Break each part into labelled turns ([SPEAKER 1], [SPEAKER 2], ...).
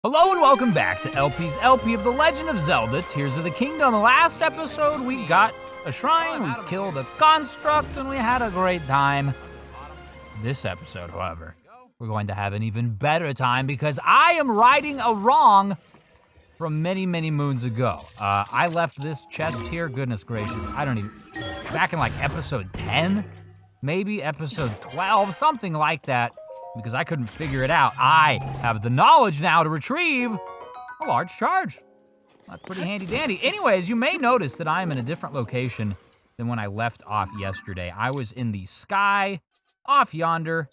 [SPEAKER 1] Hello and welcome back to LP's LP of The Legend of Zelda, Tears of the Kingdom. Last episode, we got a shrine, we killed a construct, and we had a great time. This episode, however, we're going to have an even better time because I am righting a wrong from many, many moons ago. I left this chest here, goodness gracious, back in like episode 10, maybe episode 12, something like that. Because I couldn't figure it out, I have the knowledge now to retrieve a large charge. That's pretty handy dandy. Anyways, you may notice that I'm in a different location than when I left off yesterday. I was in the sky, off yonder,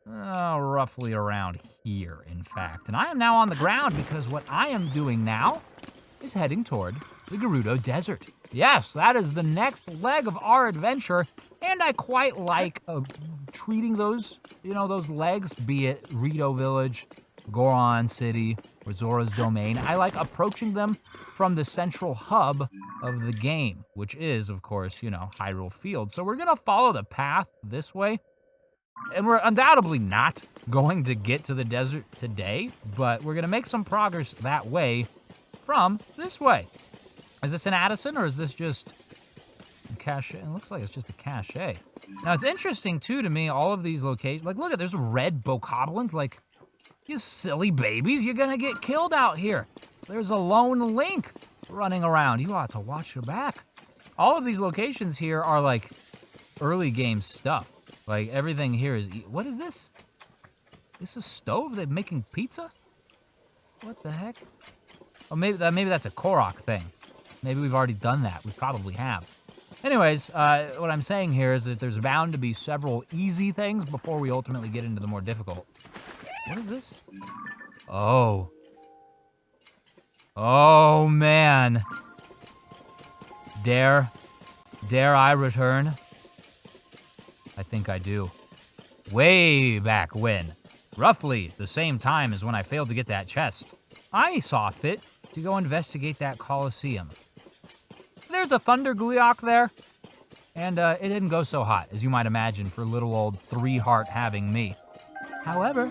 [SPEAKER 1] roughly around here, in fact. And I am now on the ground because what I am doing now is heading toward the Gerudo Desert. Yes, that is the next leg of our adventure, and I quite like treating those legs, be it Rito Village, Goron City, or Zora's Domain. I like approaching them from the central hub of the game, which is, of course, Hyrule Field. So we're gonna follow the path this way, and we're undoubtedly not going to get to the desert today, but we're gonna make some progress that way from this way. Is this an Addison, or is this just a cache? It looks like it's just a cache. Now, it's interesting, too, to me, all of these locations. Like, look, there's red bokoblins. Like, you silly babies, you're gonna get killed out here. There's a lone Link running around. You ought to watch your back. All of these locations here are, like, early game stuff. Like, everything here is... What is this? This is a stove? They're making pizza? What the heck? Oh, maybe that's a Korok thing. Maybe we've already done that. We probably have. Anyways, what I'm saying here is that there's bound to be several easy things before we ultimately get into the more difficult. What is this? Oh. Oh, man. Dare I return? I think I do. Way back when, roughly the same time as when I failed to get that chest, I saw fit to go investigate that Colosseum. There's a Thunder Gleeok there, and it didn't go so hot, as you might imagine, for little old 3-heart having me. However,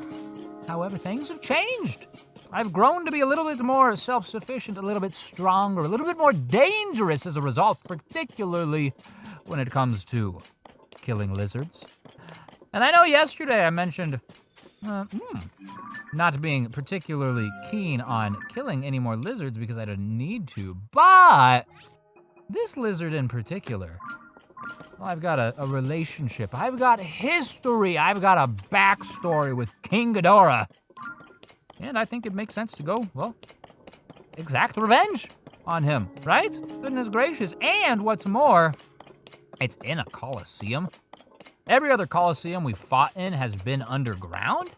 [SPEAKER 1] things have changed. I've grown to be a little bit more self-sufficient, a little bit stronger, a little bit more dangerous as a result, particularly when it comes to killing lizards. And I know yesterday I mentioned not being particularly keen on killing any more lizards because I didn't need to, but this lizard in particular, well, I've got a relationship, I've got history, I've got a backstory with King Ghidorah. And I think it makes sense to go, well, exact revenge on him, right? Goodness gracious. And what's more, it's in a Colosseum. Every other Colosseum we've fought in has been underground,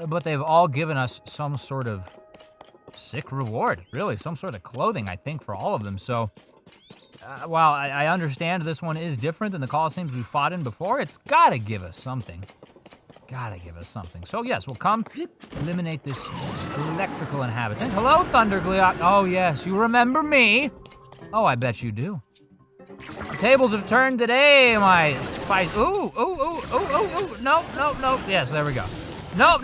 [SPEAKER 1] but they've all given us some sort of sick reward, really, some sort of clothing, I think, for all of them. So, while I understand this one is different than the Colosseums we fought in before, it's gotta give us something. So yes, we'll come eliminate this electrical inhabitant. Hello, Thunder Gleeok. Oh yes, you remember me. Oh, I bet you do. The tables have turned today, my spice. Ooh. Nope. Yes, there we go. Nope.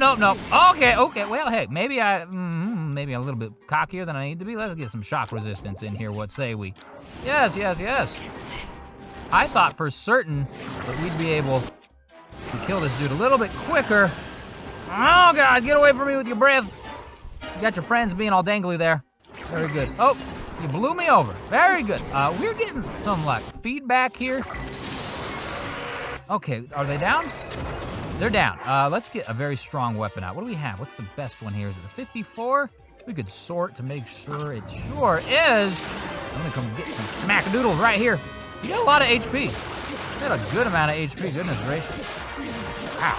[SPEAKER 1] Okay. Well, hey, maybe I'm a little bit cockier than I need to be. Let's get some shock resistance in here. What say we? Yes. I thought for certain that we'd be able to kill this dude a little bit quicker. Oh, God, get away from me with your breath. You got your friends being all dangly there. Very good. Oh, you blew me over. Very good. We're getting some, feedback here. Okay, are they down? They're down. Let's get a very strong weapon out. What do we have? What's the best one here? Is it a 54? We could sort to make sure it sure is. I'm gonna come get some smack-a-doodles right here. You got a lot of HP. You got a good amount of HP, goodness gracious. Wow.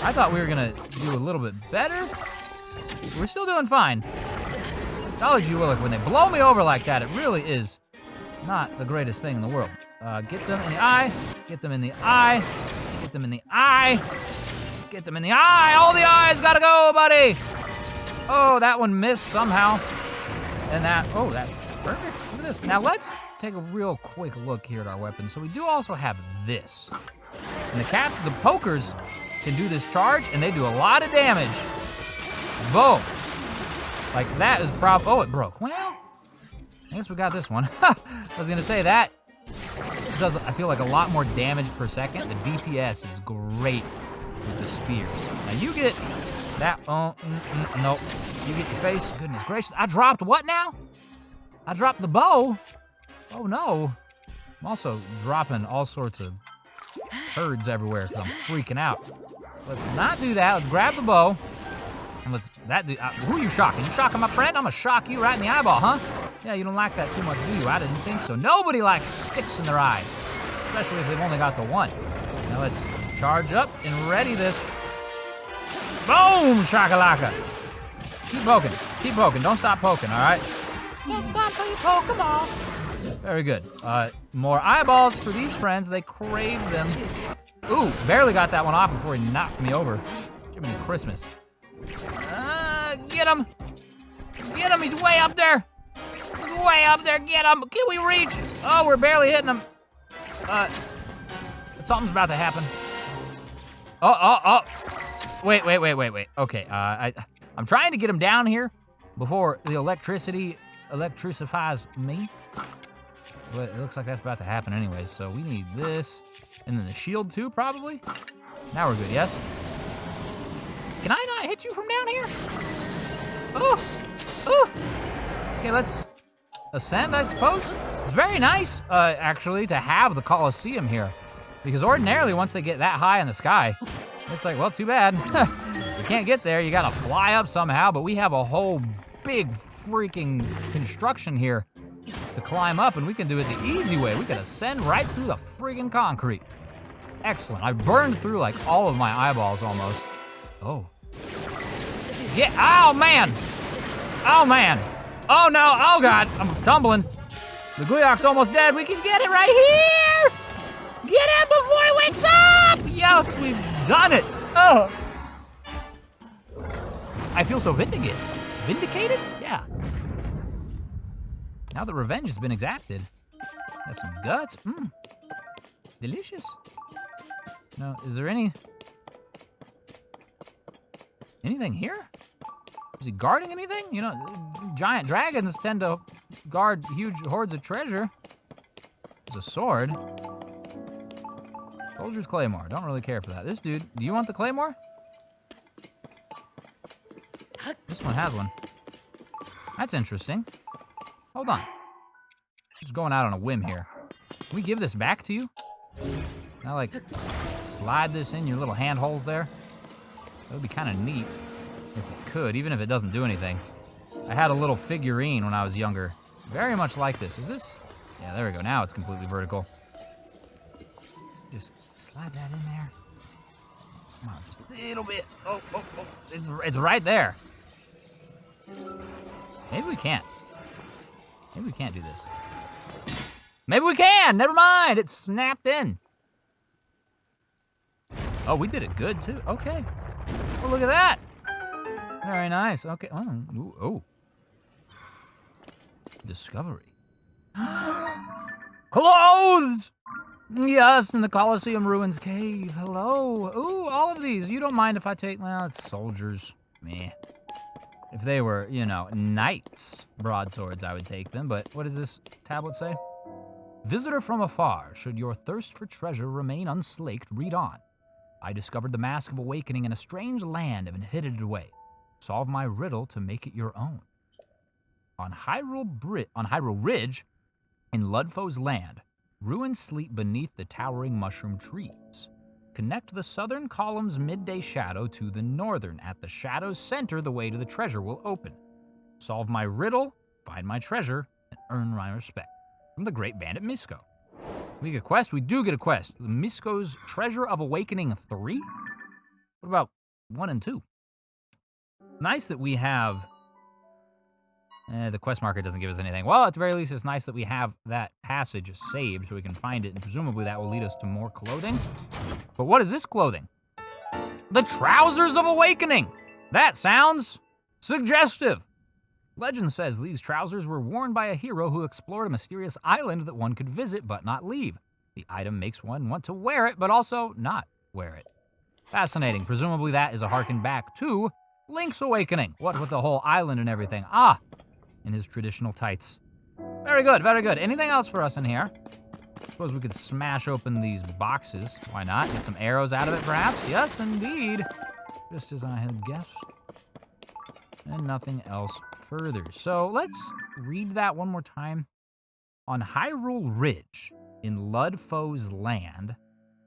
[SPEAKER 1] I thought we were gonna do a little bit better. We're still doing fine. Acknowledge you will, when they blow me over like that, it really is not the greatest thing in the world. Get them in the eye, get them in the eye, get them in the eye, get them in the eye. All the eyes gotta go, buddy. Oh, that one missed somehow. And that's perfect. Look at this. Now let's take a real quick look here at our weapons. So we do also have this. And the pokers can do this charge, and they do a lot of damage. Boom. Like, that is oh, it broke. Well, I guess we got this one. I was gonna say that does, I feel like, a lot more damage per second. The DPS is great with the spears. Now you get that, nope. You get your face, goodness gracious. I dropped what now? I dropped the bow? Oh no. I'm also dropping all sorts of turds everywhere because I'm freaking out. Let's not do that, let's grab the bow. And who are you shocking? You shocking my friend? I'm gonna shock you right in the eyeball, huh? Yeah, you don't like that too much, do you? I didn't think so. Nobody likes sticks in their eye, especially if they've only got the one. Now let's charge up and ready this. Boom, shakalaka. Keep poking, don't stop poking, all right? Don't stop till you poke them all. Very good. More eyeballs for these friends, they crave them. Ooh, barely got that one off before he knocked me over. Jiminy Christmas. Get him! Get him, he's way up there! He's way up there, get him! Can we reach? Oh, we're barely hitting him. Something's about to happen. Oh. Wait. Okay, I'm trying to get him down here before the electrifies me. But it looks like that's about to happen anyway, so we need this. And then the shield too, probably? Now we're good, yes? Can I not hit you from down here? Oh. Okay, let's ascend, I suppose. Very nice, actually, to have the Colosseum here. Because ordinarily, once they get that high in the sky, it's like, well, too bad. You can't get there, you gotta fly up somehow, but we have a whole big freaking construction here to climb up, and we can do it the easy way. We can ascend right through the friggin' concrete. Excellent. I burned through like all of my eyeballs almost. Oh. Yeah, oh man. Oh man. Oh no, oh God, I'm tumbling. The Gleeok's almost dead. We can get it right here. Get him before he wakes up. Yes, we've done it. Oh. I feel so vindicated. Vindicated? Yeah. Now that revenge has been exacted. Got some guts. Delicious. Now, is there anything here? Is he guarding anything? You know, giant dragons tend to guard huge hordes of treasure. There's a sword. Soldier's Claymore. Don't really care for that. This dude, do you want the Claymore? This one has one. That's interesting. Hold on. Just going out on a whim here. Can we give this back to you? Now, like, slide this in your little hand holes there. That would be kind of neat if it could, even if it doesn't do anything. I had a little figurine when I was younger. Very much like this. Is this? Yeah, there we go. Now it's completely vertical. Just slide that in there. Come on, just a little bit. Oh. It's right there. Maybe we can't. Maybe we can't do this. Maybe we can! Never mind! It snapped in. Oh, we did it good, too. Okay. Oh, look at that! Very nice. Okay. Oh. Discovery. Clothes! Yes, in the Colosseum Ruins Cave. Hello. Ooh, all of these. You don't mind if I take... Well, it's soldiers. Meh. If they were, you know, knights' broadswords, I would take them, but what does this tablet say? Visitor from afar, should your thirst for treasure remain unslaked, read on. I discovered the Mask of Awakening in a strange land and hid it away. Solve my riddle to make it your own. On Hyrule Ridge, in Ludfo's land, ruins sleep beneath the towering mushroom trees. Connect the southern column's midday shadow to the northern. At the shadow's center, the way to the treasure will open. Solve my riddle, find my treasure, and earn my respect. From the great bandit Misco. We get a quest? We do get a quest. Misco's Treasure of Awakening 3? What about 1 and 2? Nice that we have... the quest marker doesn't give us anything. Well, at the very least, it's nice that we have that passage saved so we can find it, and presumably that will lead us to more clothing. But what is this clothing? The Trousers of Awakening! That sounds suggestive. Legend says these trousers were worn by a hero who explored a mysterious island that one could visit but not leave. The item makes one want to wear it, but also not wear it. Fascinating. Presumably that is a harken back to Link's awakening. What with the whole island and everything? Ah, in his traditional tights. Very good, very good. Anything else for us in here? Suppose we could smash open these boxes. Why not? Get some arrows out of it, perhaps? Yes, indeed. Just as I had guessed. And nothing else further. So let's read that one more time. On Hyrule Ridge, in Ludfo's land,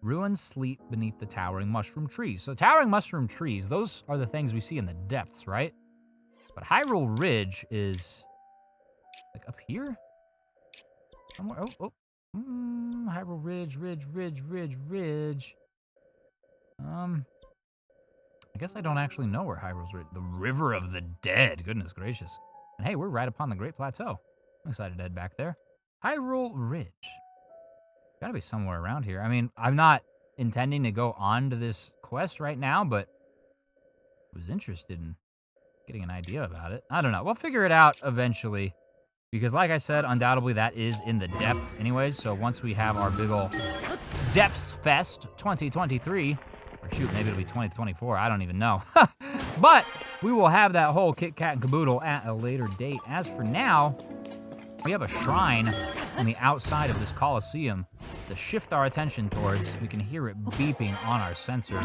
[SPEAKER 1] ruins sleep beneath the towering mushroom trees. So towering mushroom trees, those are the things we see in the depths, right? But Hyrule Ridge is like up here? Somewhere, Hyrule Ridge. I guess I don't actually know where Hyrule's Ridge. The River of the Dead, goodness gracious. And hey, we're right upon the Great Plateau. I'm excited to head back there. Hyrule Ridge. Gotta be somewhere around here. I mean, I'm not intending to go on to this quest right now, but I was interested in getting an idea about it. I don't know. We'll figure it out eventually. Because like I said, undoubtedly that is in the depths anyways. So once we have our big ol' Depths Fest 2023, or shoot, maybe it'll be 2024, I don't even know. But we will have that whole kit kat and caboodle at a later date. As for now, we have a shrine on the outside of this Colosseum to shift our attention towards. We can hear it beeping on our sensor.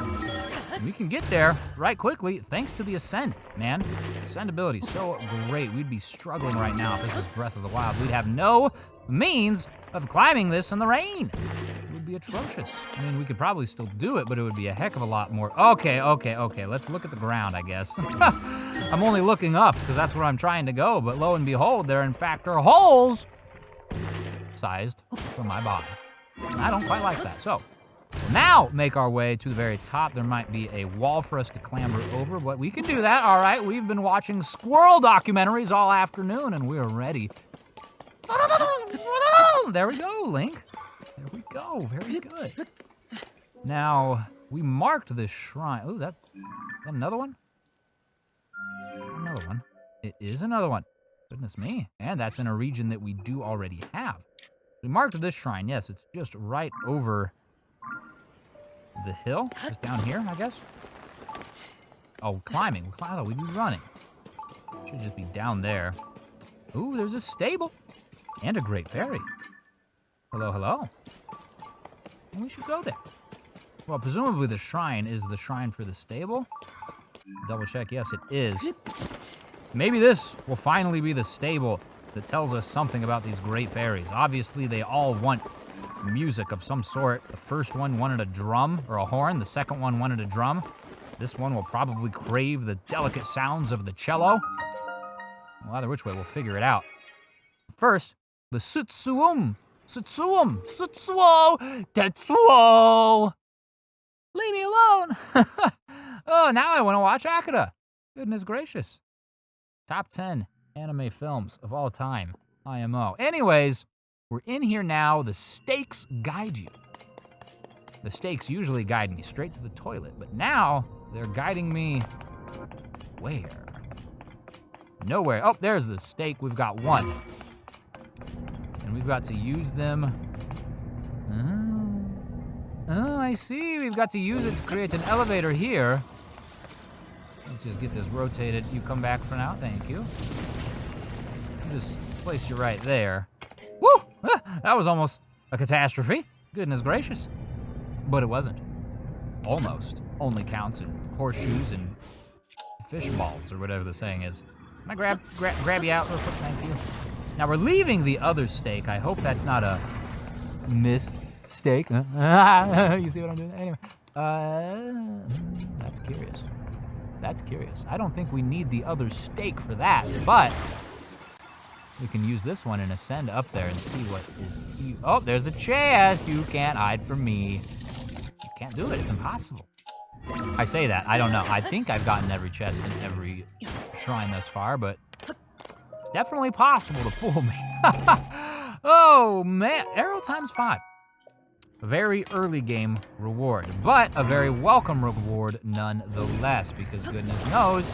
[SPEAKER 1] And we can get there right quickly thanks to the Ascend, man. Ascend ability, so great. We'd be struggling right now if this was Breath of the Wild. We'd have no means of climbing this in the rain. It would be atrocious. I mean, we could probably still do it, but it would be a heck of a lot more. Okay. Let's look at the ground, I guess. I'm only looking up because that's where I'm trying to go, but lo and behold, there in fact are holes sized for my body. I don't quite like that. So, we'll now make our way to the very top. There might be a wall for us to clamber over, but we can do that. All right, we've been watching squirrel documentaries all afternoon, and we're ready. There we go, Link. There we go. Very good. Now, we marked this shrine. Oh, that another one? Another one. It is another one. Goodness me. And that's in a region that we do already have. We marked this shrine. Yes, it's just right over the hill. Just down here, I guess. Oh, climbing. I thought we'd be running. Should just be down there. Ooh, there's a stable. And a great fairy. Hello, hello. And we should go there. Well, presumably the shrine is the shrine for the stable. Double check, yes it is. Maybe this will finally be the stable that tells us something about these great fairies. Obviously, they all want music of some sort. The first one wanted a drum or a horn. The second one wanted a drum. This one will probably crave the delicate sounds of the cello. Well, either which way, we'll figure it out. First, the Sutsuo, Tetsuo. Leave me alone. Oh, now I want to watch Akira. Goodness gracious. Top 10 anime films of all time, IMO. Anyways, we're in here now. The stakes guide you. The stakes usually guide me straight to the toilet, but now they're guiding me where? Nowhere. Oh, there's the stake. We've got one. And we've got to use them. Oh, I see. We've got to use it to create an elevator here. Let's just get this rotated. You come back for now. Thank you. Just place you right there. Woo! That was almost a catastrophe. Goodness gracious. But it wasn't. Almost. Only counts in horseshoes and fish balls, or whatever the saying is. Can I grab you out real quick? Thank you. Now we're leaving the other stake. I hope that's not a mistake. You see what I'm doing? Anyway. That's curious. That's curious. I don't think we need the other stake for that, but we can use this one and ascend up there and see what is here. Oh, there's a chest. You can't hide from me. You can't do it. It's impossible. I say that. I don't know. I think I've gotten every chest in every shrine thus far, but it's definitely possible to fool me. Oh, man. Arrow times 5. A very early game reward, but a very welcome reward nonetheless, because goodness knows,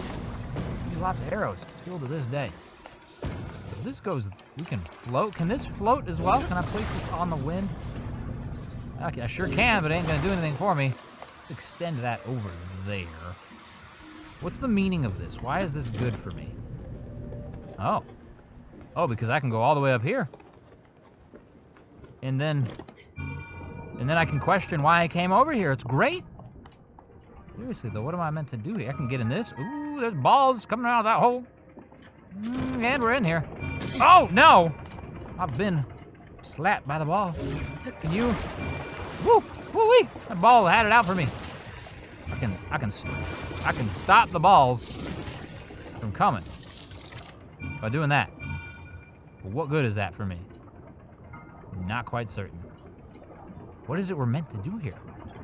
[SPEAKER 1] use lots of arrows still to this day. If this goes, we can float. Can this float as well? Can I place this on the wind? Okay, I sure can, but it ain't gonna do anything for me. Extend that over there. What's the meaning of this? Why is this good for me? Oh. Oh, because I can go all the way up here. And then I can question why I came over here. It's great. Seriously, though, what am I meant to do here? I can get in this. Ooh, there's balls coming out of that hole. And we're in here. Oh, no! I've been slapped by the ball. Can you? Woo! Woo-wee! That ball had it out for me. I can stop the balls from coming by doing that. But what good is that for me? Not quite certain. What is it we're meant to do here?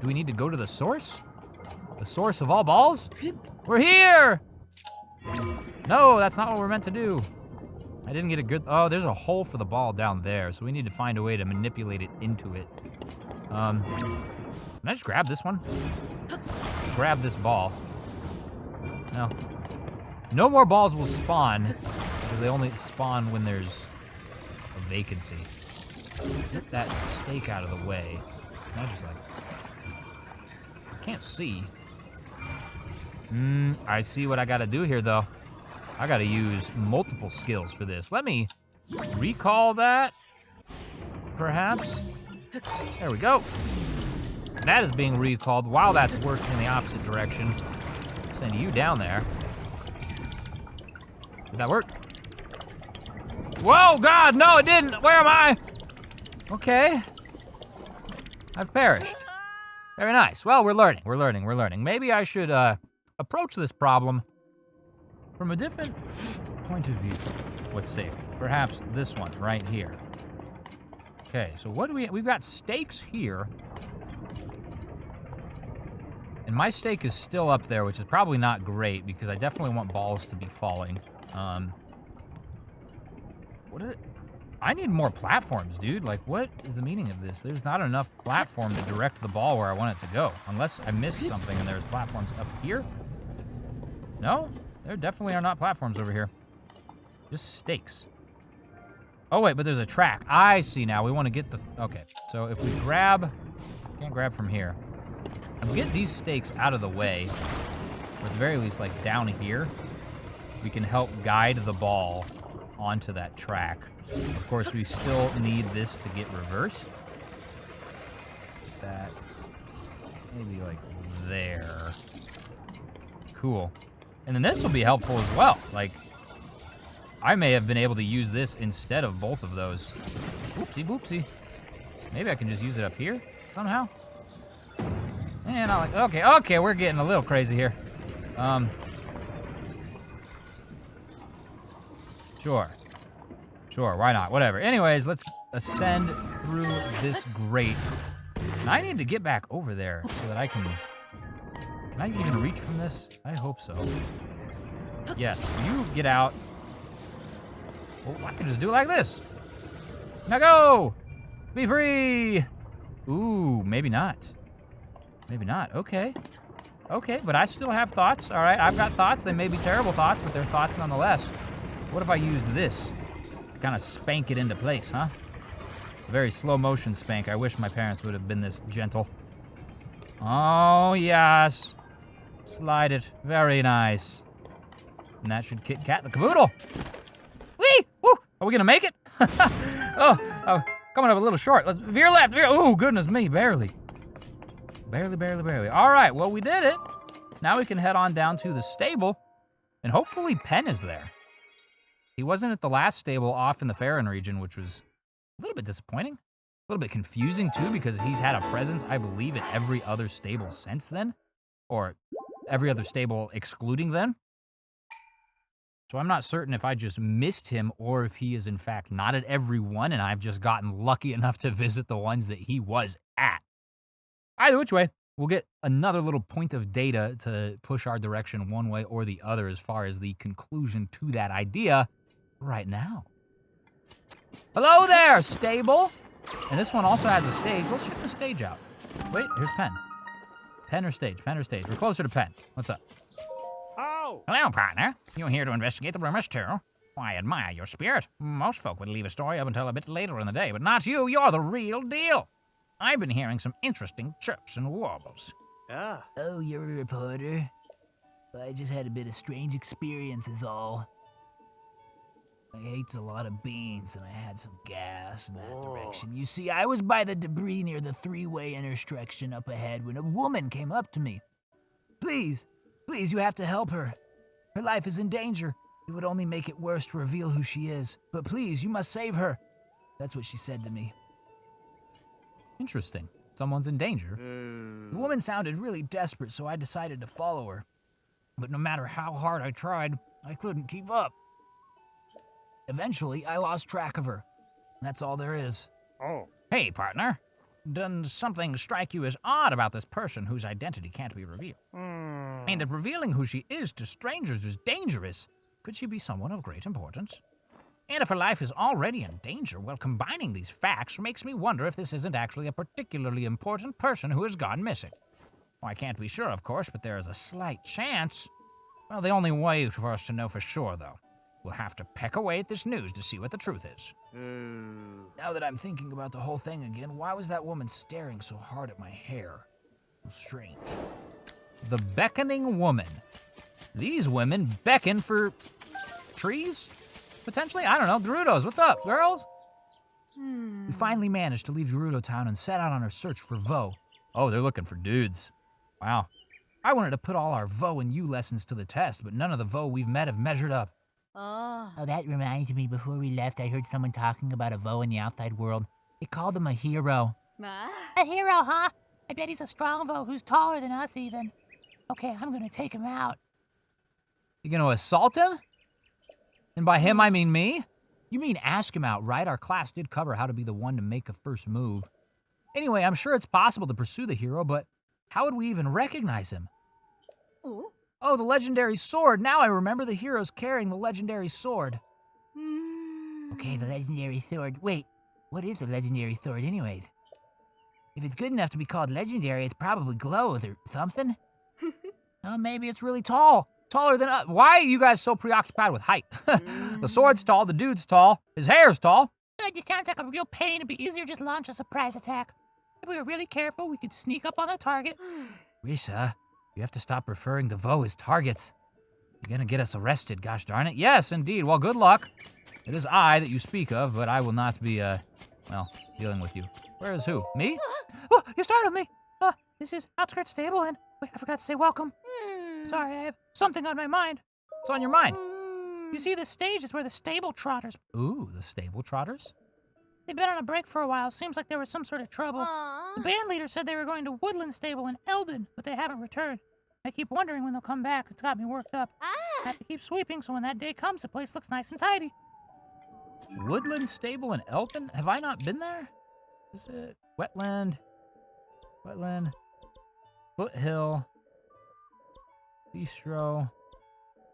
[SPEAKER 1] Do we need to go to the source? The source of all balls? We're here! No, that's not what we're meant to do. I didn't get a good, oh, there's a hole for the ball down there, so we need to find a way to manipulate it into it. Can I just grab this one? Grab this ball. No. No more balls will spawn, because they only spawn when there's a vacancy. Get that stake out of the way. Can I just like, I can't see. I see what I gotta do here though. I gotta use multiple skills for this. Let me recall that, perhaps. There we go. That is being recalled while that's working in the opposite direction. Send you down there. Did that work? Whoa, God, no, it didn't. Where am I? Okay. I've perished. Very nice. Well, we're learning. Maybe I should approach this problem from a different point of view. Let's see. Perhaps this one right here. Okay, so what do we've got stakes here. And my stake is still up there, which is probably not great because I definitely want balls to be falling. What is it? I need more platforms, dude. Like, what is the meaning of this? There's not enough platform to direct the ball where I want it to go. Unless I missed something and there's platforms up here. No, there definitely are not platforms over here. Just stakes. Oh, wait, but there's a track. I see now. We want to get the... Okay, so if we grab... Can't grab from here. And we get these stakes out of the way, or at the very least, like, down here, we can help guide the ball onto that track. Of course, we still need this to get reversed. That... Maybe, like, there. Cool. And then this will be helpful as well. Like, I may have been able to use this instead of both of those. Oopsie boopsie. Maybe I can just use it up here somehow. And I like, okay, we're getting a little crazy here. Sure, why not? Whatever. Anyways, let's ascend through this grate. And I need to get back over there so that I can I even reach from this? I hope so. Yes, you get out. Oh, I can just do it like this. Now go! Be free! Ooh, maybe not. Maybe not, okay. Okay, but I still have thoughts, all right? I've got thoughts. They may be terrible thoughts, but they're thoughts nonetheless. What if I used this to kind of spank it into place, huh? A very slow motion spank. I wish my parents would have been this gentle. Oh, yes. Slide it. Very nice. And that should Kit Kat the caboodle. Whee! Woo! Are we gonna make it? oh, coming up a little short. Let's veer left. Veer. Ooh, goodness me, barely. Barely. All right, well, we did it. Now we can head on down to the stable, and hopefully Penn is there. He wasn't at the last stable off in the Farron region, which was a little bit disappointing. A little bit confusing, too, because he's had a presence, I believe, at every other stable since then. Or every other stable excluding then. So I'm not certain if I just missed him or if he is, in fact, not at every one, and I've just gotten lucky enough to visit the ones that he was at. Either which way, we'll get another little point of data to push our direction one way or the other as far as the conclusion to that idea right now. Hello there, stable. And this one also has a stage. Let's check the stage out. Wait, here's Penn. Penn or stage? Penn or stage? We're closer to Penn. What's up?
[SPEAKER 2] Oh!
[SPEAKER 3] Hello, partner. You here to investigate the rumors, too? Why, I admire your spirit. Most folk would leave a story up until a bit later in the day, but not you. You're the real deal. I've been hearing some interesting chirps and warbles.
[SPEAKER 2] Ah.
[SPEAKER 4] Oh, you're a reporter?
[SPEAKER 1] I just had a bit of strange experience is all. I ate a lot of beans and I had some gas in that direction. You see, I was by the debris near the three-way intersection up ahead when a woman came up to me. Please, you have to help her. Her life is in danger. It would only make it worse to reveal who she is. But please, you must save her. That's what she said to me. Interesting. Someone's in danger. The woman sounded really desperate, so I decided to follow her. But no matter how hard I tried, I couldn't keep up. Eventually, I lost track of her. That's all there is.
[SPEAKER 3] Oh. Hey, partner. Does something strike you as odd about this person whose identity can't be revealed? And if revealing who she is to strangers is dangerous, could she be someone of great importance? And if her life is already in danger, well, combining these facts makes me wonder if this isn't actually a particularly important person who has gone missing. Well, I can't be sure, of course, but there is a slight chance. Well, the only way for us to know for sure, though, we'll have to peck away at this news to see what the truth is. Now that I'm thinking about the whole thing again, why was that woman staring so hard at my hair? It was strange. The beckoning woman. These women beckon for trees? Potentially? I don't know. Gerudos, what's up, girls? We finally managed to leave Gerudo Town and set out on our search for Vo. Oh, they're looking for dudes. Wow. I wanted to put all our Vo and U lessons to the test, but none of the Vo we've met have measured up. Oh, that reminds me, before we left, I heard someone talking about a Vo in the outside world. They called him a hero. A hero, huh? I bet he's a strong Vo who's taller than us even. Okay, I'm gonna take him out. You gonna assault him? And by him, I mean me? You mean ask him out, right? Our class did cover how to be the one to make a first move. Anyway, I'm sure it's possible to pursue the hero, but how would we even recognize him? Oh, the legendary sword. Now I remember the hero's carrying the legendary sword. Okay, the legendary sword. Wait, what is a legendary sword anyways? If it's good enough to be called legendary, it's probably glows or something. Oh, maybe it's really tall. Taller than us. Why are you guys so preoccupied with height? The sword's tall, the dude's tall, his hair's tall. It just sounds like a real pain. It'd be easier to just launch a surprise attack. If we were really careful, we could sneak up on the target. Risa, you have to stop referring to Vo as targets. You're gonna get us arrested, gosh darn it. Yes, indeed. Well, good luck. It is I that you speak of, but I will not be, dealing with you. Where is who? Me? Oh, you startled me. This is Outskirts Stable, and wait, I forgot to say welcome. Sorry, I have something on my mind. What's on your mind? You see, this stage is where the stable trotters... Ooh, the stable trotters? They've been on a break for a while. Seems like there was some sort of trouble. The band leader said they were going to Woodland Stable in Eldon, but they haven't returned. I keep wondering when they'll come back. It's got me worked up. I have to keep sweeping, so when that day comes, the place looks nice and tidy. Woodland Stable in Eldon? Have I not been there? Is it Wetland, Foothill, Bistro.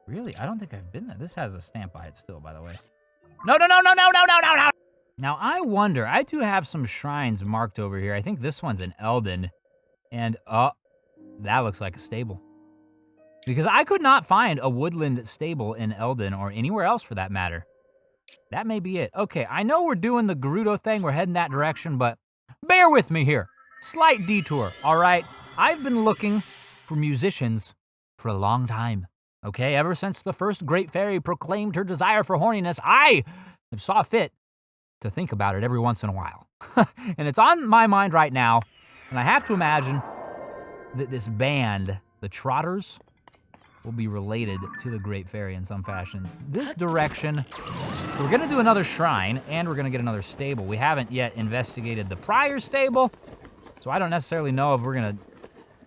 [SPEAKER 3] Really? I don't think I've been there. This has a stamp by it still, by the way. No. Now, I wonder, I do have some shrines marked over here. I think this one's in Eldon. And, that looks like a stable. Because I could not find a woodland stable in Eldon or anywhere else for that matter. That may be it. Okay, I know we're doing the Gerudo thing. We're heading that direction, but bear with me here. Slight detour, all right? I've been looking for musicians for a long time. Okay, ever since the first great fairy proclaimed her desire for horniness, I have saw fit to think about it every once in a while. And it's on my mind right now, and I have to imagine that this band, the Trotters, will be related to the Great Fairy in some fashions. This direction, we're gonna do another shrine, and we're gonna get another stable. We haven't yet investigated the prior stable, so I don't necessarily know if we're gonna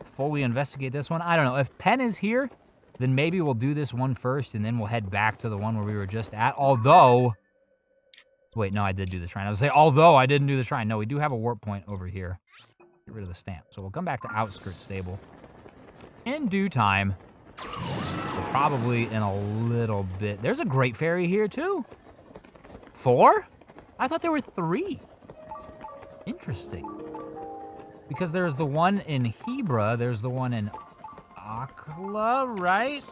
[SPEAKER 3] fully investigate this one. I don't know. If Penn is here, then maybe we'll do this one first, and then we'll head back to the one where we were just at. Although, wait, no, I did do the shrine. I was saying, although I didn't do the shrine. No, we do have a warp point over here. Get rid of the stamp. So we'll come back to Outskirts Stable in due time. So probably in a little bit. There's a Great Fairy here, too. 4? I thought there were 3. Interesting. Because there's the one in Hebra, there's the one in Akala, right?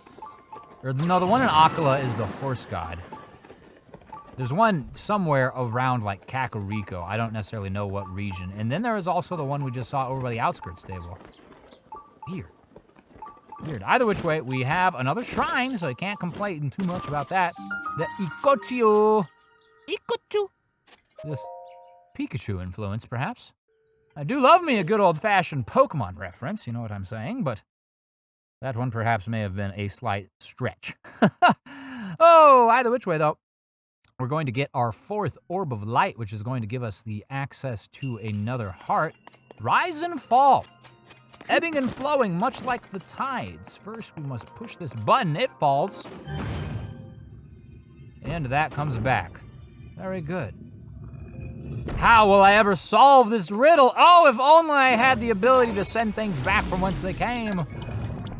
[SPEAKER 3] Or no, the one in Akala is the horse god. There's one somewhere around like Kakariko. I don't necessarily know what region. And then there is also the one we just saw over by the Outskirts Stable. Weird.
[SPEAKER 1] Weird. Either which way, we have another shrine, so I can't complain too much about that. The Ikochio. Ikochu. This Pikachu influence, perhaps. I do love me a good old-fashioned Pokemon reference, you know what I'm saying, but that one perhaps may have been a slight stretch. Oh, either which way, though, we're going to get our 4th Orb of Light, which is going to give us the access to another heart. Rise and fall. Ebbing and flowing, much like the tides. First, we must push this button. It falls. And that comes back. Very good. How will I ever solve this riddle? Oh, if only I had the ability to send things back from whence they came.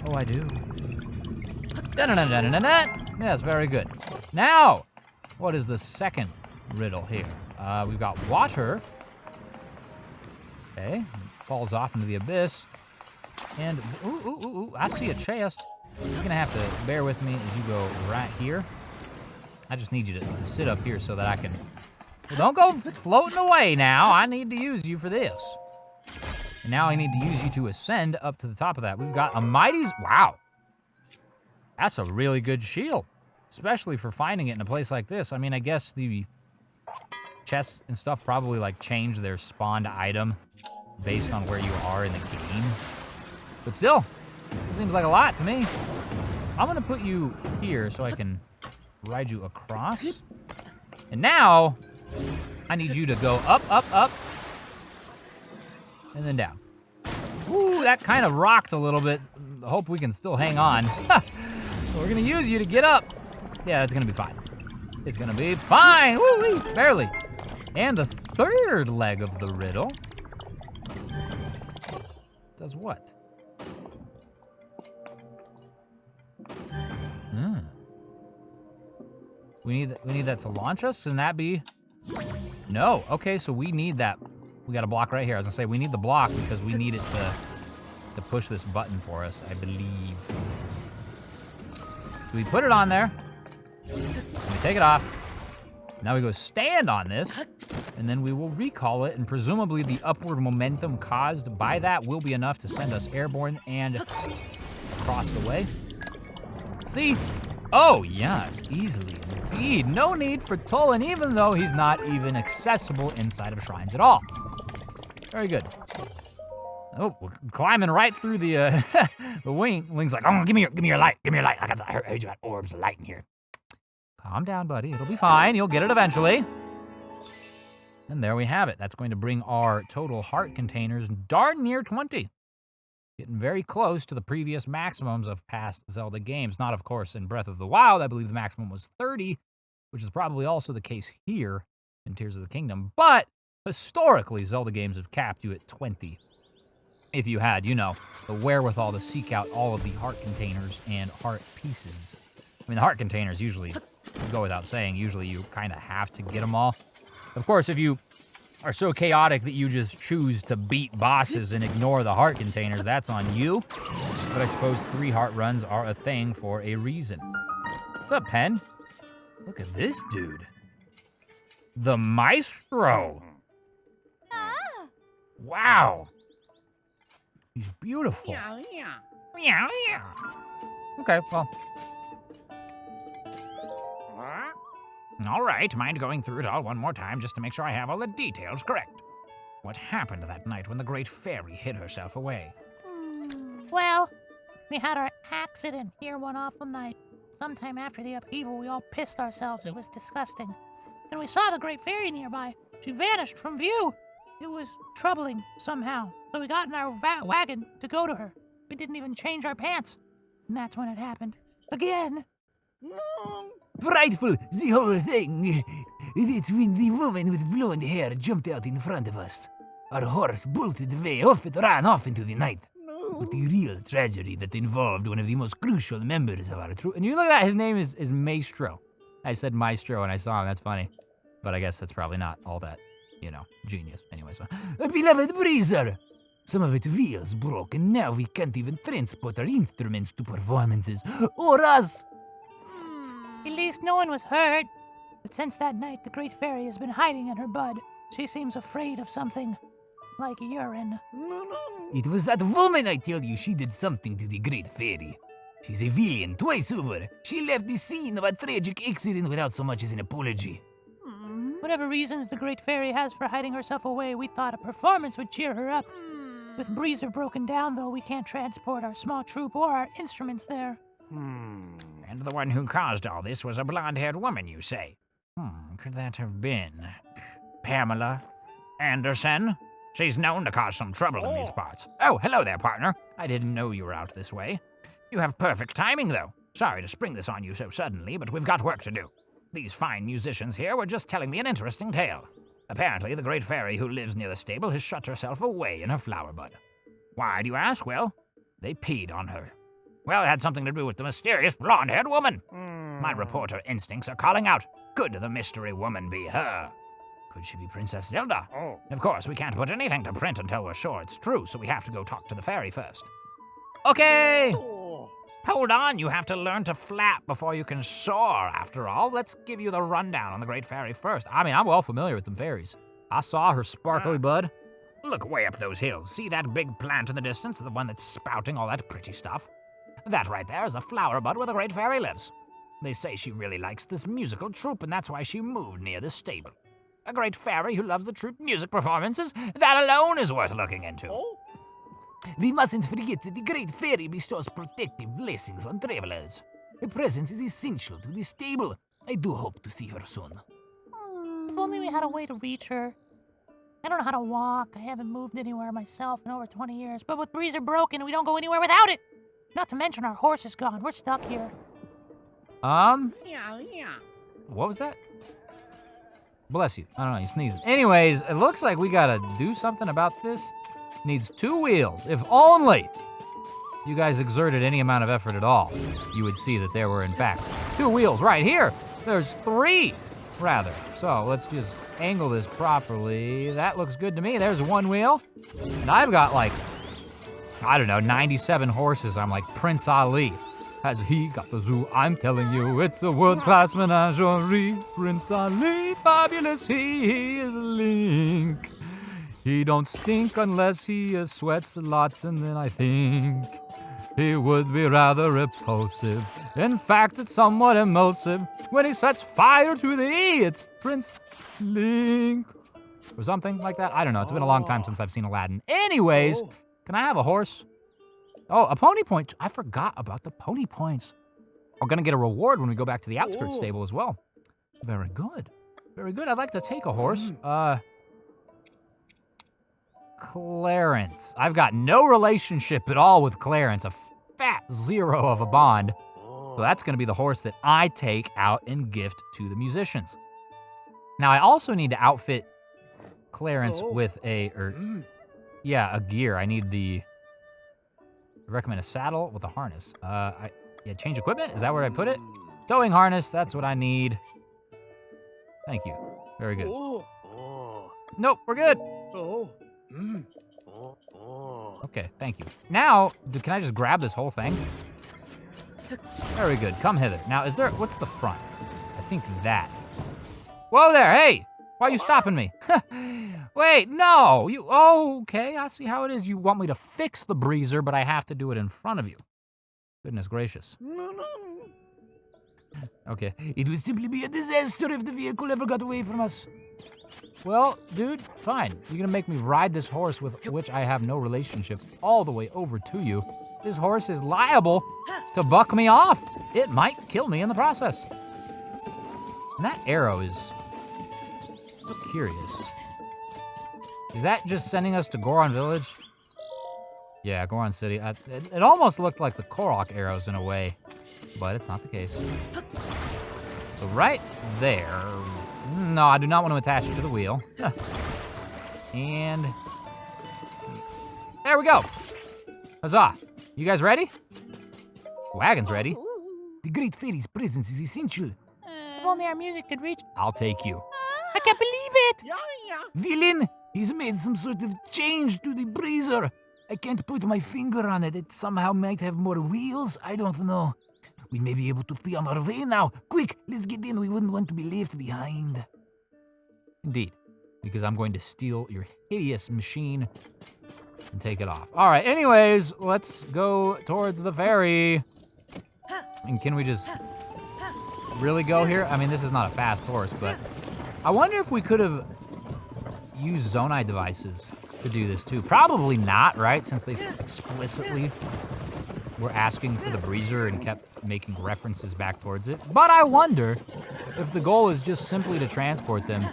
[SPEAKER 1] Oh, I do. Yes, very good. Now, what is the second riddle here? We've got water. Okay, falls off into the abyss. And, ooh, I see a chest. You're gonna have to bear with me as you go right here. I just need you to sit up here so that I can... Well, don't go floating away now. I need to use you for this. And now I need to use you to ascend up to the top of that. We've got a mighty's... Wow. That's a really good shield. Especially for finding it in a place like this. I mean, I guess the chests and stuff probably like change their spawned item based on where you are in the game. But still, it seems like a lot to me. I'm gonna put you here so I can ride you across. And now, I need you to go up, up, up, and then down. Ooh, that kind of rocked a little bit. I hope we can still hang on. So we're gonna use you to get up. Yeah, it's gonna be fine. It's gonna be fine, woo-wee, barely. And the 3rd leg of the riddle does what? We need that to launch us, and that be? No, okay, so we need that. We got a block right here. I was gonna say, we need the block because we need it to push this button for us, I believe. So we put it on there. We take it off. Now we go stand on this, and then we will recall it, and presumably the upward momentum caused by that will be enough to send us airborne and across the way. See? Oh, yes, easily indeed. No need for Tolan, even though he's not even accessible inside of shrines at all. Very good. Oh, we're climbing right through the the wing. Wing's like, oh, give me your light, give me your light. I heard you got orbs of light in here. Calm down, buddy. It'll be fine. You'll get it eventually. And there we have it. That's going to bring our total heart containers darn near 20. Getting very close to the previous maximums of past Zelda games. Not, of course, in Breath of the Wild. I believe the maximum was 30, which is probably also the case here in Tears of the Kingdom. But historically, Zelda games have capped you at 20. If you had, you know, the wherewithal to seek out all of the heart containers and heart pieces. I mean, the heart containers usually go without saying. Usually you kind of have to get them all. Of course, if you are so chaotic that you just choose to beat bosses and ignore the heart containers, that's on you. But I suppose 3 heart runs are a thing for a reason. What's up, Pen? Look at this dude. The Maestro. Wow. He's beautiful. Yeah. Okay, well. All right, mind going through it all one more time just to make sure I have all the details correct. What happened that night when the Great Fairy hid herself away?
[SPEAKER 2] Well, we had our accident here one awful night. Sometime after the upheaval, we all pissed ourselves. It was disgusting. And we saw the Great Fairy nearby. She vanished from view. It was troubling somehow. So we got in our wagon to go to her. We didn't even change our pants. And that's when it happened. Again.
[SPEAKER 4] Frightful, the whole thing. It's when the woman with blonde hair jumped out in front of us. Our horse bolted away, off it ran off into the night. But the real tragedy that involved one of the most crucial members of our troop.
[SPEAKER 1] And you look at that, his name is Maestro. I said Maestro and I saw him, that's funny. But I guess that's probably not all that, you know, genius. Anyway, so.
[SPEAKER 4] A beloved breezer. Some of its wheels broke, and now we can't even transport our instruments to performances. Or us.
[SPEAKER 2] At least no one was hurt. But since that night, the Great Fairy has been hiding in her bud. She seems afraid of something. like urine.
[SPEAKER 4] It was that woman I tell you she did something to the Great Fairy. She's a villain twice over. She left the scene of a tragic accident without so much as an apology.
[SPEAKER 2] Whatever reasons the Great Fairy has for hiding herself away, we thought a performance would cheer her up. With Breezer broken down, though, we can't transport our small troop or our instruments there.
[SPEAKER 3] And the one who caused all this was a blonde-haired woman, you say? Could that have been Pamela Anderson? She's known to cause some trouble in these parts. Oh, hello there, partner. I didn't know you were out this way. You have perfect timing, though. Sorry to spring this on you so suddenly, but we've got work to do. These fine musicians here were just telling me an interesting tale. Apparently, the Great Fairy who lives near the stable has shut herself away in her flower bud. Why, do you ask? Well, they peed on her. Well, it had something to do with the mysterious blonde-haired woman. My reporter instincts are calling out. Could the mystery woman be her? Could she be Princess Zelda? Of course, we can't put anything to print until we're sure it's true, so we have to go talk to the fairy first. Okay! Hold on, you have to learn to flap before you can soar. After all, let's give you the rundown on the Great Fairy first. I mean, I'm well familiar with them fairies. I saw her sparkly bud. Look way up those hills. See that big plant in the distance, the one that's spouting all that pretty stuff? That right there is the flower bud where the Great Fairy lives. They say she really likes this musical troupe, and that's why she moved near the stable. A great fairy who loves the troupe music performances, that alone is worth looking into.
[SPEAKER 4] We mustn't forget that the Great Fairy bestows protective blessings on travelers. Her presence is essential to the stable. I do hope to see her soon.
[SPEAKER 2] If only we had a way to reach her. I don't know how to walk. I haven't moved anywhere myself in over 20 years. But with Breezer broken, we don't go anywhere without it. Not to mention our horse is gone. We're stuck here.
[SPEAKER 1] What was that? Bless you. I don't know, you sneezing. Anyways, it looks like we gotta do something about this. Needs 2 wheels. If only you guys exerted any amount of effort at all, you would see that there were, in fact, 2 wheels right here. There's 3, rather. So let's just angle this properly. That looks good to me. There's 1 wheel. And I've got like, I don't know, 97 horses. I'm like Prince Ali. Has he got the zoo? I'm telling you, it's a world-class menagerie. Prince Ali, fabulous, he is a link. He don't stink unless he sweats lots, and then I think he would be rather repulsive. In fact, it's somewhat emulsive. When he sets fire to the E, it's Prince Link. Or something like that. I don't know, it's been a long time since I've seen Aladdin. Anyways, can I have a horse? Oh, a pony point. I forgot about the pony points. We're gonna get a reward when we go back to the outskirts stable as well. Very good. Very good. I'd like to take a horse. Clarence. I've got no relationship at all with Clarence. A fat 0 of a bond. So that's gonna be the horse that I take out and gift to the musicians. Now I also need to outfit Clarence with a gear. I need the... I recommend a saddle with a harness. Change equipment? Is that where I put it? Towing harness, that's what I need. Thank you. Very good. Nope, we're good. Okay, thank you. Now, can I just grab this whole thing? Very good, come hither. Now, what's the front? I think that. Whoa there, hey! Why are you stopping me? Wait, no, okay, I see how it is. You want me to fix the breezer, but I have to do it in front of you. Goodness gracious. Okay.
[SPEAKER 4] It would simply be a disaster if the vehicle ever got away from us.
[SPEAKER 1] Well, dude, fine. You're gonna make me ride this horse with which I have no relationship all the way over to you. This horse is liable to buck me off. It might kill me in the process. And that arrow is... curious. Is that just sending us to Goron Village? Yeah, Goron City. It almost looked like the Korok arrows in a way, but it's not the case. So right there. No, I do not want to attach it to the wheel. And there we go. Huzzah. You guys ready? Wagon's ready.
[SPEAKER 4] The Great Fairy's presence is essential.
[SPEAKER 2] If only our music could reach...
[SPEAKER 1] I'll take you.
[SPEAKER 2] I can't believe it!
[SPEAKER 4] Villain, he's made some sort of change to the breezer. I can't put my finger on it. It somehow might have more wheels. I don't know. We may be able to be on our way now. Quick, let's get in. We wouldn't want to be left behind.
[SPEAKER 1] Indeed. because I'm going to steal your hideous machine and take it off. All right, anyways, let's go towards the ferry. And can we just really go here? I mean, this is not a fast horse, but I wonder if we could have used Zonai devices to do this too. Probably not, right? Since they explicitly were asking for the breezer and kept making references back towards it. But I wonder if the goal is just simply to transport them.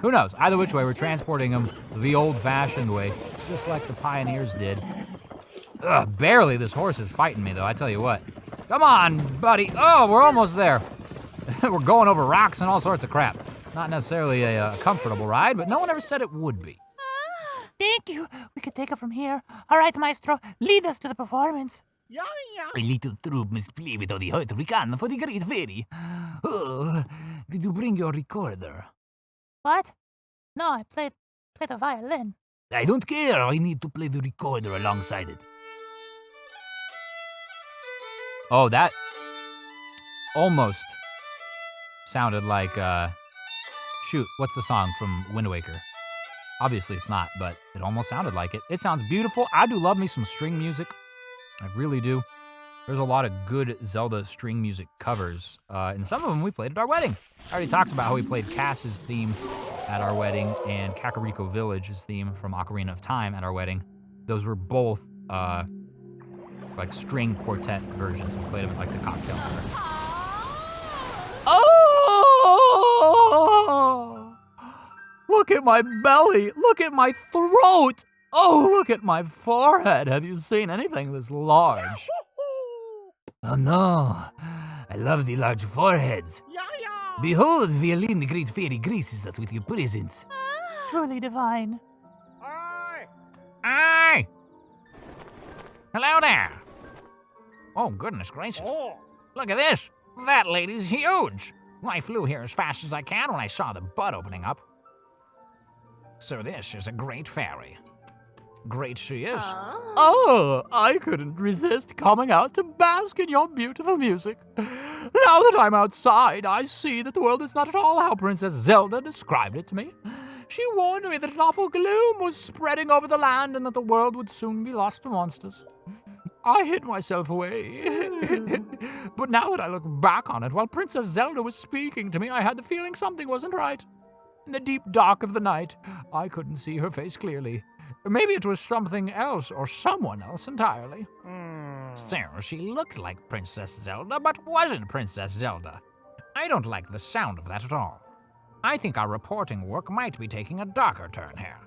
[SPEAKER 1] Who knows? Either which way, we're transporting them the old-fashioned way, just like the pioneers did. Ugh, barely this horse is fighting me, though, I tell you what. Come on, buddy. Oh, we're almost there. We're going over rocks and all sorts of crap. Not necessarily a comfortable ride, but no one ever said it would be.
[SPEAKER 2] Thank you. We could take it from here. All right, Maestro, lead us to the performance.
[SPEAKER 4] A little troop must play with all the hurt we can for the great fairy. Oh, did you bring your recorder?
[SPEAKER 2] What? No, I play the violin.
[SPEAKER 4] I don't care. I need to play the recorder alongside it.
[SPEAKER 1] Oh, that almost sounded like, shoot, what's the song from Wind Waker? Obviously it's not, but it almost sounded like it. It sounds beautiful. I do love me some string music. I really do. There's a lot of good Zelda string music covers, and some of them we played at our wedding. I already talked about how we played Cass's theme at our wedding and Kakariko Village's theme from Ocarina of Time at our wedding. Those were both, like string quartet versions. We played them at like the cocktail hour. Oh! Look at my belly! Look at my throat! Oh, look at my forehead! Have you seen anything this large?
[SPEAKER 4] Oh no, I love the large foreheads. Behold, Violin, the great fairy, graces us with your presence.
[SPEAKER 2] Truly divine.
[SPEAKER 3] Hey! Hello there. Oh, goodness gracious. Look at this. That lady's huge. I flew here as fast as I can when I saw the bud opening up. So this is a great fairy. Great she is.
[SPEAKER 1] Oh, I couldn't resist coming out to bask in your beautiful music. Now that I'm outside, I see that the world is not at all how Princess Zelda described it to me. She warned me that an awful gloom was spreading over the land and that the world would soon be lost to monsters. I hid myself away. But now that I look back on it, while Princess Zelda was speaking to me, I had the feeling something wasn't right. In the deep dark of the night, I couldn't see her face clearly. Maybe it was something else or someone else entirely.
[SPEAKER 3] So she looked like Princess Zelda, but wasn't Princess Zelda. I don't like the sound of that at all. I think our reporting work might be taking a darker turn here.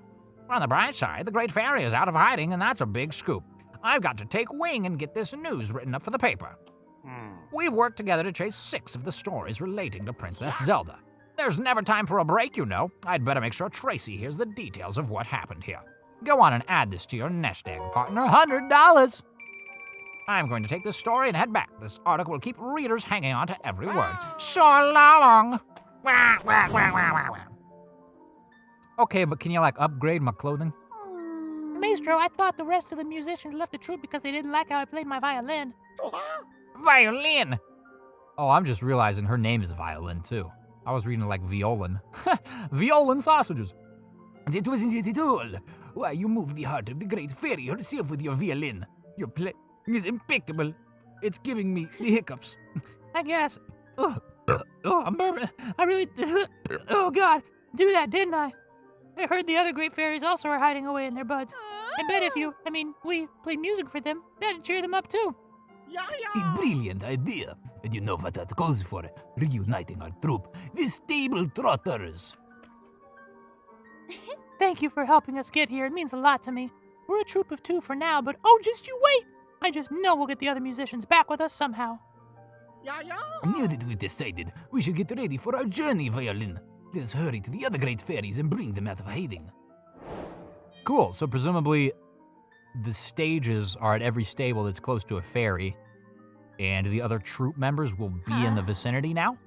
[SPEAKER 3] On the bright side, the Great Fairy is out of hiding, and that's a big scoop. I've got to take wing and get this news written up for the paper. We've worked together to chase 6 of the stories relating to Princess Zelda. There's never time for a break, you know. I'd better make sure Tracy hears the details of what happened here. Go on and add this to your nest egg, partner. $100. I'm going to take this story and head back. This article will keep readers hanging on to every word. So long.
[SPEAKER 1] Okay, but can you, like, upgrade my clothing?
[SPEAKER 2] Maestro, I thought the rest of the musicians left the troupe because they didn't like how I played my violin.
[SPEAKER 3] Violin.
[SPEAKER 1] Oh, I'm just realizing her name is Violin, too. I was reading like Violin. Violin sausages.
[SPEAKER 4] It wasn't it at all. Why, you moved the heart of the great fairy herself with your violin. Your playing is impeccable. It's giving me the hiccups.
[SPEAKER 2] I guess. Oh, I'm burping. I really. Oh, God. Do that, didn't I? I heard the other great fairies also are hiding away in their buds. I bet if we played music for them, that'd cheer them up too.
[SPEAKER 4] A brilliant idea. And you know what that calls for? Reuniting our troop, the stable trotters.
[SPEAKER 2] Thank you for helping us get here. It means a lot to me. We're a troop of 2 for now, but oh, just you wait. I just know we'll get the other musicians back with us somehow.
[SPEAKER 4] Now that we've decided, we should get ready for our journey, Violin. Let's hurry to the other great fairies and bring them out of hiding.
[SPEAKER 1] Cool, so presumably the stages are at every stable that's close to a ferry, and the other troop members will be in the vicinity now?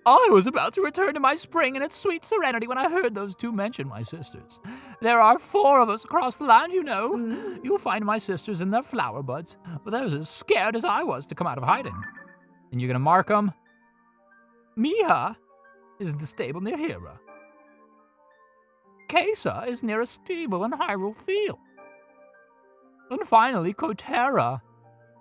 [SPEAKER 1] I was about to return to my spring and its sweet serenity when I heard those 2 mention my sisters. There are 4 of us across the land, you know. You'll find my sisters in their flower buds, but they're as scared as I was to come out of hiding. And you're gonna mark them? Miha is the stable near Hera. Kesa is near a stable in Hyrule Field. And finally, Kotera,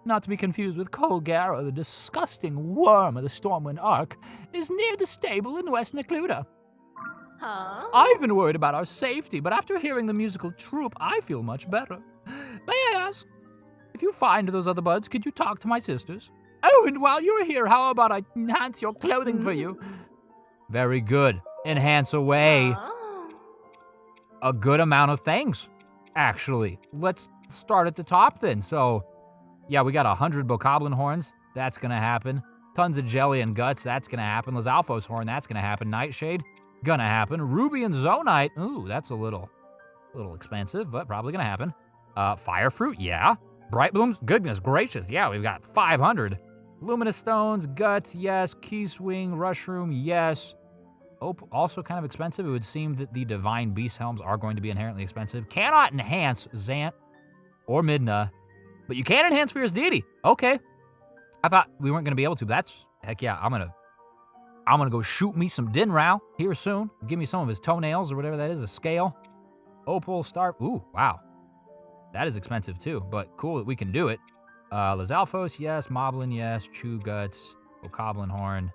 [SPEAKER 1] not to be confused with Kolgara, the disgusting worm of the Stormwind Arc, is near the stable in West Necluda. I've been worried about our safety, but after hearing the musical troupe, I feel much better. May I ask, if you find those other buds, could you talk to my sisters? Oh, and while you're here, how about I enhance your clothing for you? Very good. Enhance away a good amount of things, actually. Let's start at the top then. So, yeah, we got 100 Bokoblin horns. That's gonna happen. Tons of jelly and guts. That's gonna happen. Lizalfo's horn. That's gonna happen. Nightshade. Gonna happen. Ruby and Zonite. Ooh, that's a little expensive, but probably gonna happen. Fire fruit. Yeah. Bright blooms. Goodness gracious. Yeah, we've got 500. Luminous stones. Guts. Yes. Key swing. Rushroom. Yes. Oh, also kind of expensive. It would seem that the Divine Beast Helms are going to be inherently expensive. Cannot enhance Zant or Midna, but you can enhance Fierce Deity. Okay. I thought we weren't going to be able to, but that's, heck yeah, I'm gonna go shoot me some Dinrao here soon. Give me some of his toenails or whatever that is, a scale. Opal, Star, ooh, wow. That is expensive too, but cool that we can do it. Lizalfos, yes. Moblin, yes. Chew Guts, Bokoblin Horn.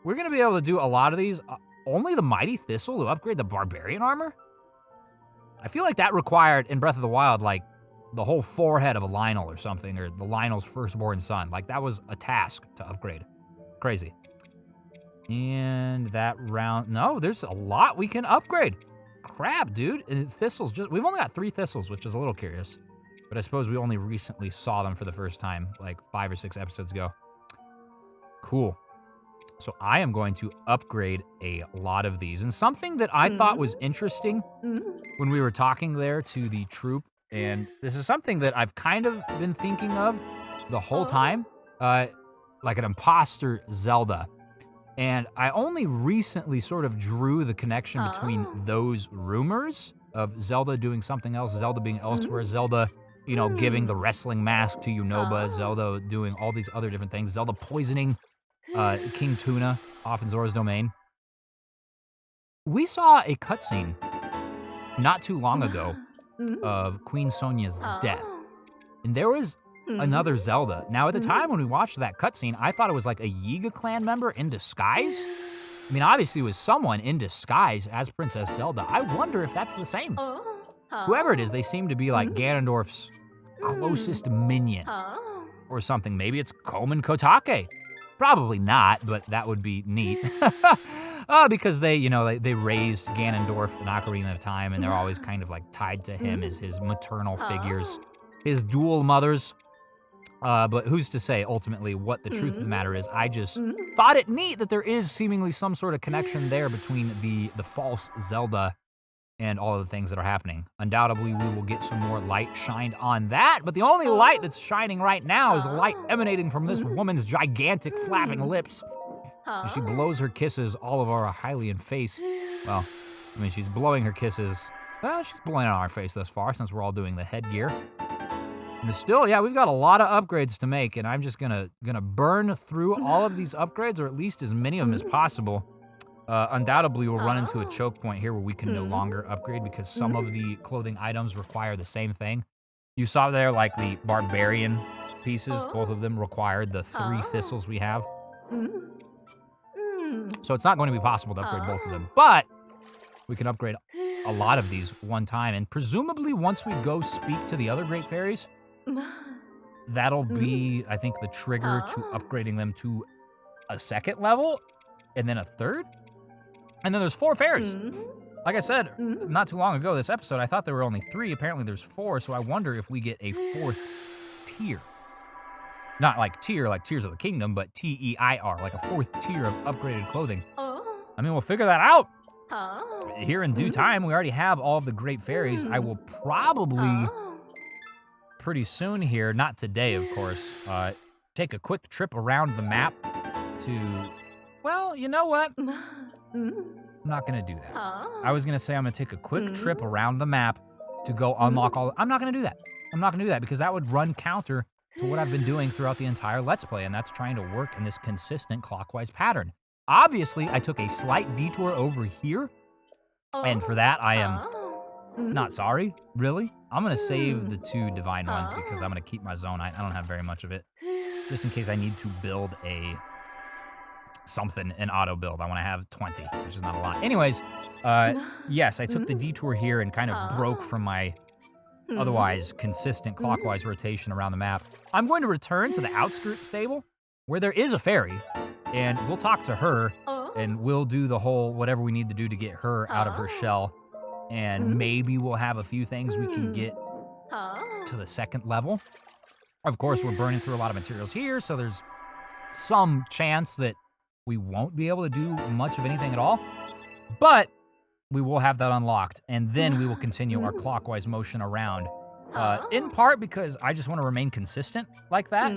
[SPEAKER 1] We're going to be able to do a lot of these. Only the Mighty Thistle to upgrade the Barbarian armor? I feel like that required, in Breath of the Wild, like, the whole forehead of a Lynel or something, or the Lynel's firstborn son. Like, that was a task to upgrade. Crazy. And that round... No, there's a lot we can upgrade. Crap, dude. And thistles, we've only got 3 thistles, which is a little curious. But I suppose we only recently saw them for the first time, like 5 or 6 episodes ago. Cool. So I am going to upgrade a lot of these. And something that I thought was interesting when we were talking there to the troop, and this is something that I've kind of been thinking of the whole time, like an imposter Zelda. And I only recently sort of drew the connection between those rumors of Zelda doing something else, Zelda being elsewhere, Zelda, you know, giving the wrestling mask to Yunoba, Zelda doing all these other different things, Zelda poisoning King Tuna off in Zora's domain. We saw a cutscene not too long ago of Queen Sonia's death. And there was another Zelda. Now, at the time when we watched that cutscene, I thought it was like a Yiga clan member in disguise. I mean, obviously it was someone in disguise as Princess Zelda. I wonder if that's the same. Whoever it is, they seem to be like Ganondorf's closest minion or something. Maybe it's Komen Kotake. Probably not, but that would be neat. Because they, you know, they raised Ganondorf in Ocarina of Time, and they're always kind of like tied to him as his maternal figures, his dual mothers. But who's to say ultimately what the truth of the matter is? I just thought it neat that there is seemingly some sort of connection there between the false Zelda and all of the things that are happening. Undoubtedly, we will get some more light shined on that, but the only light that's shining right now is a light emanating from this woman's gigantic flapping lips. And she blows her kisses all over our Hylian face. Well, I mean, she's blowing her kisses. Well, she's blowing on our face thus far, since we're all doing the headgear. And still, yeah, we've got a lot of upgrades to make, and I'm just gonna burn through all of these upgrades, or at least as many of them as possible. Undoubtedly, we'll run into a choke point here where we can no longer upgrade because some of the clothing items require the same thing. You saw there, like, the Barbarian pieces, both of them required the 3 thistles we have. So it's not going to be possible to upgrade both of them, but we can upgrade a lot of these one time, and presumably once we go speak to the other Great Fairies, that'll be, I think, the trigger to upgrading them to a 2nd level, and then a 3rd. And then there's 4 fairies. Like I said, not too long ago, this episode, I thought there were only 3. Apparently there's 4, so I wonder if we get a 4th tier. Not like tier, like Tears of the Kingdom, but T-E-I-R, like a 4th tier of upgraded clothing. I mean, we'll figure that out here in due time. We already have all of the Great Fairies. I will probably, pretty soon here, not today, of course, take a quick trip around the map to, well, you know what? I'm not gonna do that. I was gonna say I'm gonna take a quick trip around the map to go unlock all. I'm not gonna do that. I'm not gonna do that because that would run counter to what I've been doing throughout the entire Let's Play, and that's trying to work in this consistent clockwise pattern. Obviously, I took a slight detour over here
[SPEAKER 3] And for that, I am not sorry, really. I'm gonna save the 2 divine ones because I'm gonna keep my zone. I don't have very much of it. Just in case I need to build an auto build. I want to have 20, which is not a lot. Anyways, yes, I took the detour here and kind of broke from my otherwise consistent clockwise rotation around the map. I'm going to return to the outskirts stable where there is a fairy, and we'll talk to her, and we'll do the whole whatever we need to do to get her out of her shell, and maybe we'll have a few things we can get to the 2nd level. Of course, we're burning through a lot of materials here, so there's some chance that we won't be able to do much of anything at all, but we will have that unlocked, and then we will continue our clockwise motion around, in part because I just want to remain consistent like that,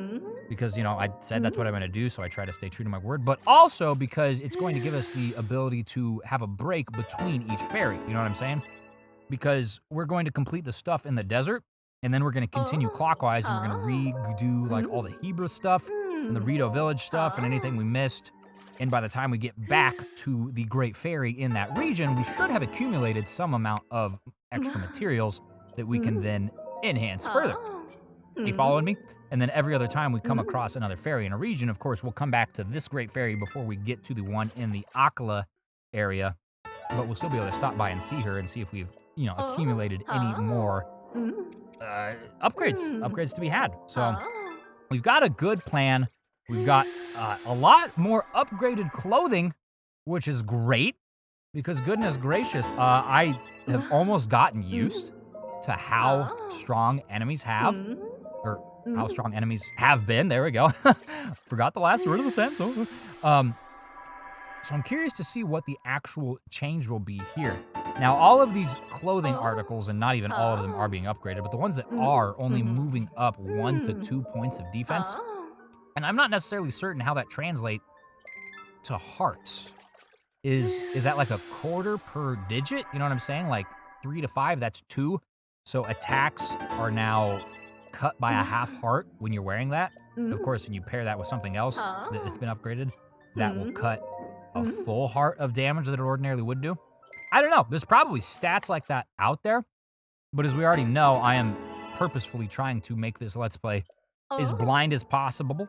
[SPEAKER 3] because, you know, I said that's what I'm going to do, so I try to stay true to my word, but also because it's going to give us the ability to have a break between each fairy, you know what I'm saying? Because we're going to complete the stuff in the desert, and then we're going to continue clockwise, and we're going to redo, like, all the Hebrew stuff, and the Rito village stuff, and anything we missed. And by the time we get back to the Great Fairy in that region, we should have accumulated some amount of extra materials that we can then enhance further. You following me? And then every other time we come across another fairy in a region, of course, we'll come back to this Great Fairy before we get to the one in the Akala area. But we'll still be able to stop by and see her and see if we've, you know, accumulated any more upgrades to be had. So we've got a good plan. We've got a lot more upgraded clothing, which is great, because goodness gracious, I have almost gotten used to how strong enemies have, or how strong enemies have been. There we go. Forgot the last word of the sentence. So I'm curious to see what the actual change will be here. Now, all of these clothing articles, and not even all of them are being upgraded, but the ones that are only moving up 1 to 2 points of defense. And I'm not necessarily certain how that translates to hearts. Is that like a quarter per digit? You know what I'm saying? Like 3 to 5, that's 2. So attacks are now cut by a half heart when you're wearing that. Of course, when you pair that with something else that has been upgraded, that will cut a full heart of damage that it ordinarily would do. I don't know. There's probably stats like that out there. But as we already know, I am purposefully trying to make this Let's Play as blind as possible.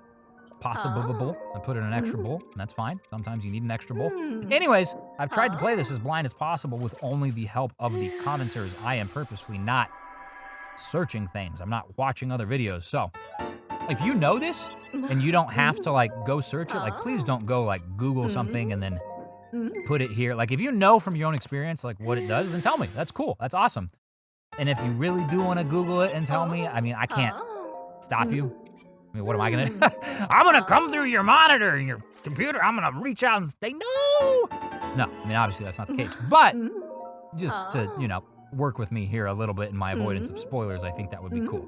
[SPEAKER 3] I put in an extra bull, and that's fine. Sometimes you need an extra bull. Anyways, I've tried to play this as blind as possible with only the help of the commenters. I am purposefully not searching things. I'm not watching other videos. So if you know this and you don't have to like go search it, like please don't go like Google something and then put it here. Like if you know from your own experience like what it does, then tell me. That's cool. That's awesome. And if you really do want to Google it and tell me, I mean, I can't stop you. I mean, what am I gonna do? I'm gonna come through your monitor and your computer. I'm gonna reach out and say, no. No, I mean, obviously that's not the case. But just to, you know, work with me here a little bit in my avoidance of spoilers, I think that would be cool.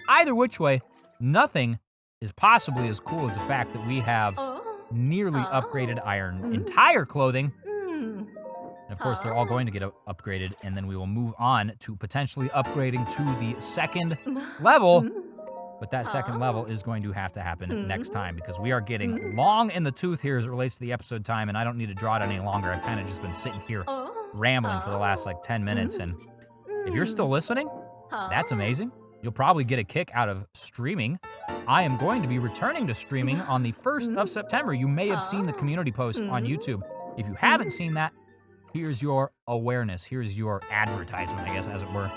[SPEAKER 3] Either which way, nothing is possibly as cool as the fact that we have nearly upgraded our entire clothing. And of course, they're all going to get upgraded, and then we will move on to potentially upgrading to the 2nd level. But that 2nd level is going to have to happen next time, because we are getting long in the tooth here as it relates to the episode time, and I don't need to draw it any longer. I've kind of just been sitting here rambling for the last like 10 minutes, and if you're still listening, that's amazing. You'll probably get a kick out of streaming. I am going to be returning to streaming on the 1st of September. You may have seen the community post on YouTube. If you haven't seen that, here's your awareness. Here's your advertisement, I guess, as it were.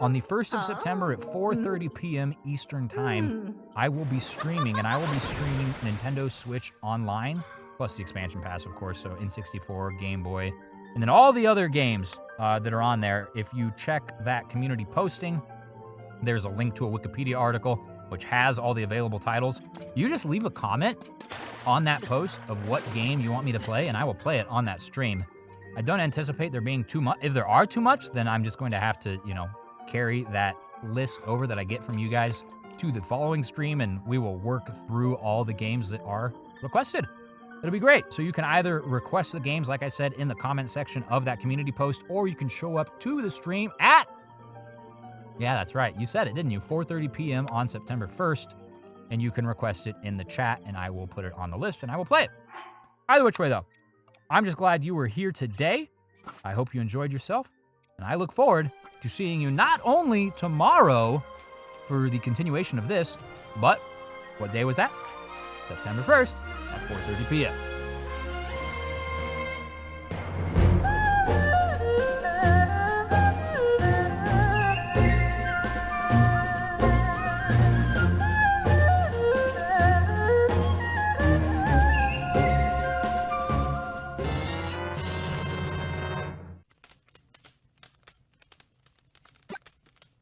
[SPEAKER 3] On the 1st of September at 4:30 p.m. Eastern Time, I will be streaming, and I will be streaming Nintendo Switch Online, plus the expansion pass, of course, so N64, Game Boy, and then all the other games that are on there. If you check that community posting, there's a link to a Wikipedia article, which has all the available titles. You just leave a comment on that post of what game you want me to play, and I will play it on that stream. I don't anticipate there being too much. If there are too much, then I'm just going to have to, you know, carry that list over that I get from you guys to the following stream, and we will work through all the games that are requested. It'll be great. So you can either request the games, like I said, in the comment section of that community post, or you can show up to the stream at, yeah, that's right, you said it, didn't you? 4:30 p.m. on September 1st, and you can request it in the chat, and I will put it on the list, and I will play it. Either which way, though, I'm just glad you were here today.
[SPEAKER 1] I hope you enjoyed yourself, and I look forward to seeing you not only tomorrow for the continuation of this, but what day was that? September 1st at 4:30 p.m.